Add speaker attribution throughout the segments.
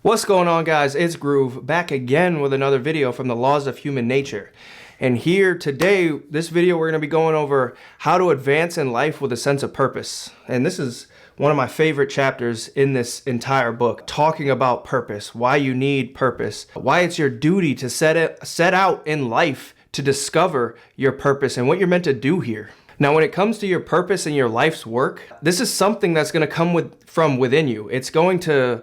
Speaker 1: What's going on, guys? It's Groove back again with another video from the Laws of Human Nature. And here today, this video, we're going to be going over how to advance in life with a sense of purpose. And this is one of my favorite chapters in this entire book, talking about purpose, why you need purpose, why it's your duty to set out in life to discover your purpose and what you're meant to do here. Now, when it comes to your purpose and your life's work, this is something that's going to come from within you. It's going to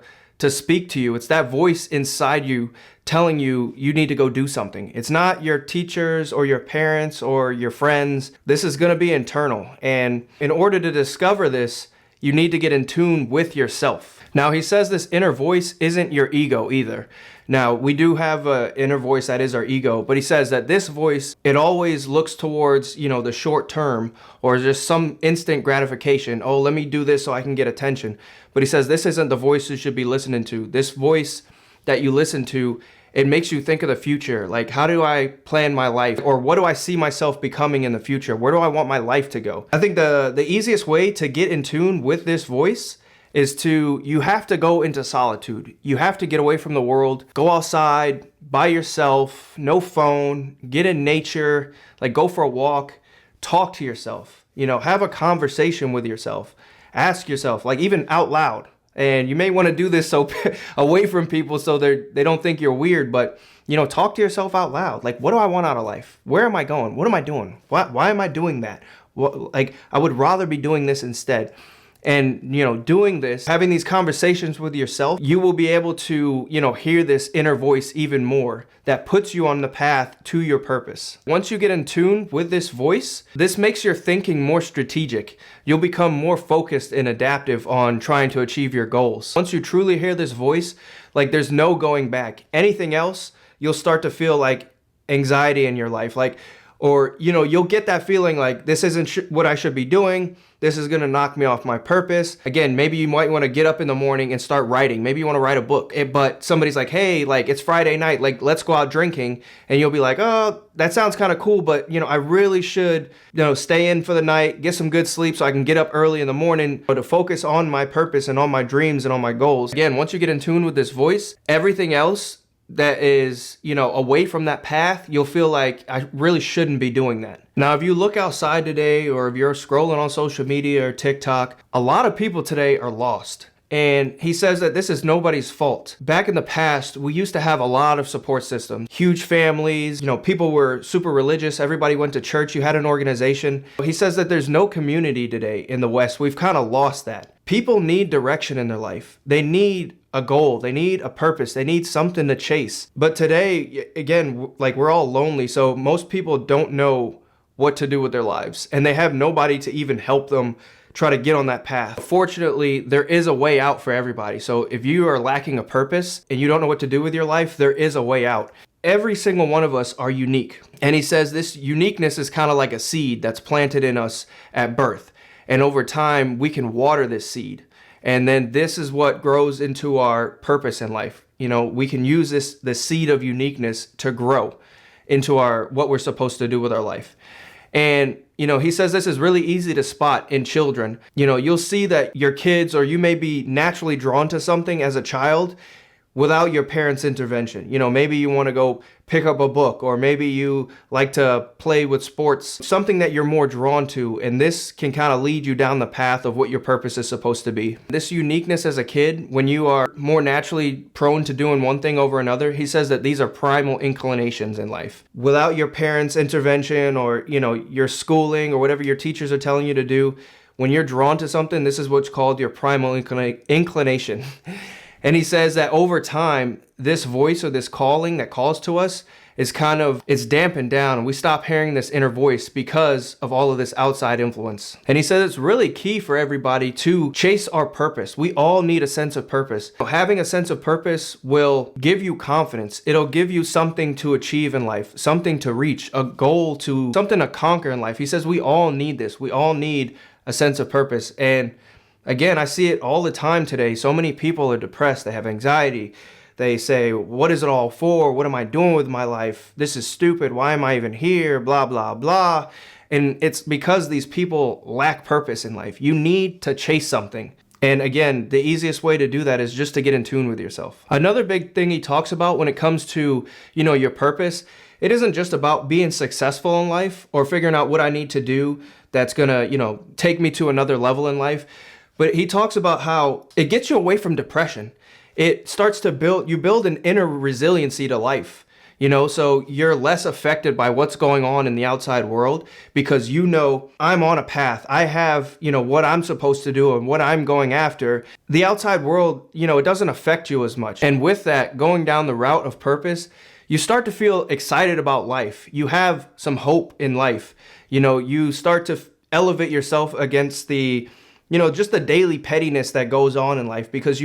Speaker 1: speak to you. It's that voice inside you telling you you need to go do something. It's not your teachers or your parents or your friends. This is going to be internal. And in order to discover this, you need to get in tune with yourself. Now, he says this inner voice isn't your ego either. Now, we do have an inner voice that is our ego, but he says that this voice, it always looks towards, the short term or just some instant gratification. Oh, let me do this so I can get attention. But he says this isn't the voice you should be listening to. This voice that you listen to, it makes you think of the future. Like, how do I plan my life? Or what do I see myself becoming in the future? Where do I want my life to go? I think the easiest way to get in tune with this voice is you have to go into solitude. You have to get away from the world, go outside by yourself, no phone, get in nature, like go for a walk, talk to yourself, have a conversation with yourself, ask yourself, like even out loud. And you may want to do this so away from people so they don't think you're weird, but talk to yourself out loud. Like, what do I want out of life? Where am I going? What am I doing? Why am I doing that? Like, I would rather be doing this instead. And, doing this, having these conversations with yourself, you will be able to, hear this inner voice even more that puts you on the path to your purpose. Once you get in tune with this voice, this makes your thinking more strategic. You'll become more focused and adaptive on trying to achieve your goals. Once you truly hear this voice, like there's no going back. Anything else, you'll start to feel like anxiety in your life. Or you'll get that feeling like this isn't what I should be doing. This is going to knock me off my purpose. Again, maybe you might want to get up in the morning and start writing. Maybe you want to write a book, but somebody's like, hey, like it's Friday night, like let's go out drinking. And you'll be like, oh, that sounds kind of cool, but I really should, stay in for the night, get some good sleep so I can get up early in the morning to focus on my purpose and on my dreams and on my goals. Again, once you get in tune with this voice, everything else that is, away from that path, you'll feel like I really shouldn't be doing that. Now, if you look outside today, or if you're scrolling on social media or TikTok, a lot of people today are lost. And he says that this is nobody's fault. Back in the past, we used to have a lot of support systems, huge families, people were super religious. Everybody went to church. You had an organization. He says that there's no community today in the West. We've kind of lost that. People need direction in their life. They need a goal. They need a purpose. They need something to chase. But today, again, like we're all lonely. So most people don't know what to do with their lives, and they have nobody to even help them try to get on that path. Fortunately, there is a way out for everybody. So if you are lacking a purpose and you don't know what to do with your life, there is a way out. Every single one of us are unique. And he says this uniqueness is kind of like a seed that's planted in us at birth. And over time, we can water this seed. And then this is what grows into our purpose in life. We can use the seed of uniqueness to grow into what we're supposed to do with our life. And, he says this is really easy to spot in children. You'll see that your kids, or you may be naturally drawn to something as a child without your parents' intervention. Maybe you want to go pick up a book, or maybe you like to play with sports, something that you're more drawn to. And this can kind of lead you down the path of what your purpose is supposed to be. This uniqueness as a kid, when you are more naturally prone to doing one thing over another, he says that these are primal inclinations in life. Without your parents' intervention, or, your schooling, or whatever your teachers are telling you to do, when you're drawn to something, this is what's called your primal inclination. And he says that over time, this voice or this calling that calls to us it's dampened down, and we stop hearing this inner voice because of all of this outside influence. And he says it's really key for everybody to chase our purpose. We all need a sense of purpose. Having a sense of purpose will give you confidence. It'll give you something to achieve in life, something to reach, a goal something to conquer in life. He says we all need this. We all need a sense of purpose. And again, I see it all the time today. So many people are depressed. They have anxiety. They say, what is it all for? What am I doing with my life? This is stupid. Why am I even here? Blah, blah, blah. And it's because these people lack purpose in life. You need to chase something. And again, the easiest way to do that is just to get in tune with yourself. Another big thing he talks about when it comes to, your purpose, it isn't just about being successful in life or figuring out what I need to do that's gonna, take me to another level in life. But he talks about how it gets you away from depression. It starts to build an inner resiliency to life. So you're less affected by what's going on in the outside world because I'm on a path. I have, what I'm supposed to do and what I'm going after. The outside world, it doesn't affect you as much. And with that, going down the route of purpose, you start to feel excited about life. You have some hope in life. You start to elevate yourself against the, just the daily pettiness that goes on in life because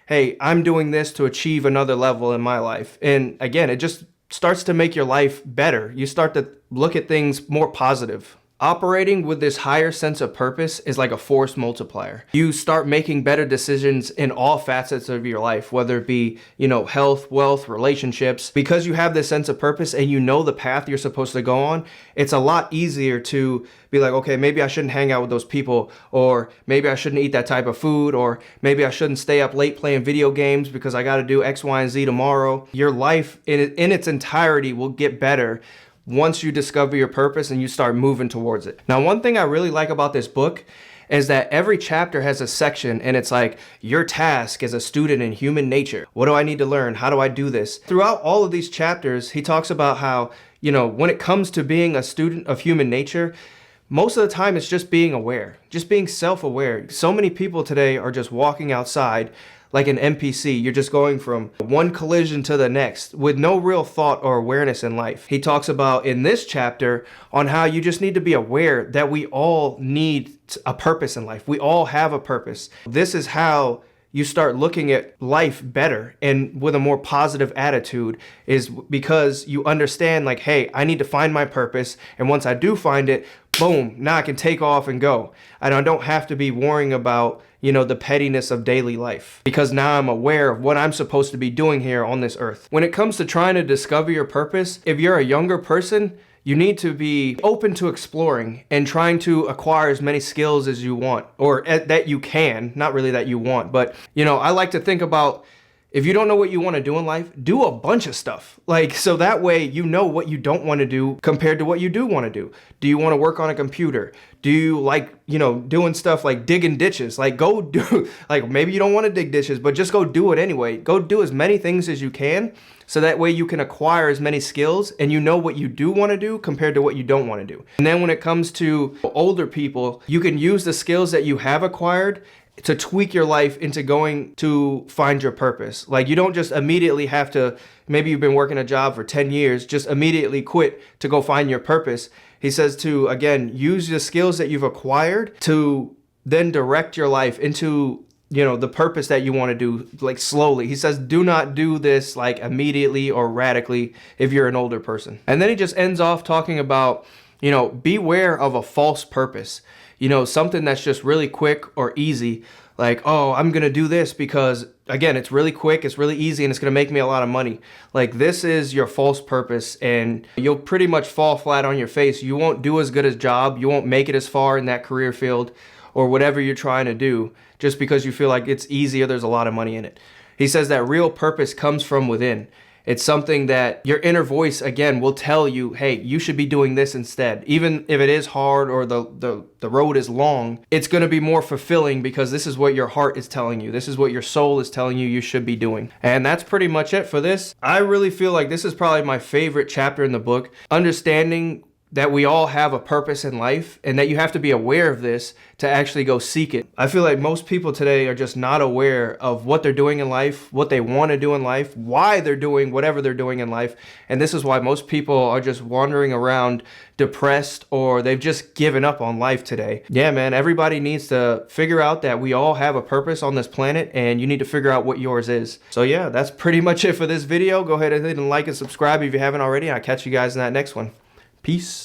Speaker 1: hey, I'm doing this to achieve another level in my life. And again, it just starts to make your life better. You start to look at things more positive. Operating with this higher sense of purpose is like a force multiplier. You start making better decisions in all facets of your life, whether it be, health, wealth, relationships. Because you have this sense of purpose and you know the path you're supposed to go on, it's a lot easier to be like, okay, maybe I shouldn't hang out with those people, or maybe I shouldn't eat that type of food, or maybe I shouldn't stay up late playing video games because I got to do X, Y, and Z tomorrow. Your life in its entirety will get better once you discover your purpose and you start moving towards it. Now, one thing I really like about this book is that every chapter has a section and it's like your task as a student in human nature. What do I need to learn? How do I do this? Throughout all of these chapters, he talks about how, when it comes to being a student of human nature, most of the time it's just being aware, just being self-aware. So many people today are just walking outside like an NPC. You're just going from one collision to the next with no real thought or awareness in life. He talks about in this chapter on how you just need to be aware that we all need a purpose in life. We all have a purpose. This is how you start looking at life better and with a more positive attitude, is because you understand like, hey, I need to find my purpose. And once I do find it, boom, now I can take off and go. And I don't have to be worrying about, the pettiness of daily life, because now I'm aware of what I'm supposed to be doing here on this earth. When it comes to trying to discover your purpose, if you're a younger person, you need to be open to exploring and trying to acquire as many skills as you want, or that you can, not really that you want. But, I like to think about, if you don't know what you want to do in life, do a bunch of stuff. So that way you know what you don't want to do compared to what you do want to do. Do you want to work on a computer? Do you like, doing stuff like digging ditches? Go do, maybe you don't want to dig ditches, but just go do it anyway. Go do as many things as you can, so that way you can acquire as many skills and you know what you do want to do compared to what you don't want to do. And then when it comes to older people, you can use the skills that you have acquired to tweak your life into going to find your purpose. You don't just immediately have to, maybe you've been working a job for 10 years, just immediately quit to go find your purpose. He says to, again, use the skills that you've acquired to then direct your life into, the purpose that you want to do, slowly. He says, do not do this immediately or radically if you're an older person. And then he just ends off talking about, beware of a false purpose. Something that's just really quick or easy, I'm going to do this because, again, it's really quick, it's really easy, and it's going to make me a lot of money. This is your false purpose, and you'll pretty much fall flat on your face. You won't do as good a job. You won't make it as far in that career field or whatever you're trying to do just because you feel like it's easy or there's a lot of money in it. He says that real purpose comes from within. It's something that your inner voice, again, will tell you, hey, you should be doing this instead. Even if it is hard or the road is long, it's going to be more fulfilling because this is what your heart is telling you. This is what your soul is telling you should be doing. And that's pretty much it for this. I really feel like this is probably my favorite chapter in the book. Understanding that we all have a purpose in life and that you have to be aware of this to actually go seek it. I feel like most people today are just not aware of what they're doing in life, what they want to do in life, why they're doing whatever they're doing in life. And this is why most people are just wandering around depressed, or they've just given up on life today. Yeah, man, everybody needs to figure out that we all have a purpose on this planet, and you need to figure out what yours is. So yeah, that's pretty much it for this video. Go ahead and like and subscribe if you haven't already. I'll catch you guys in that next one. Peace.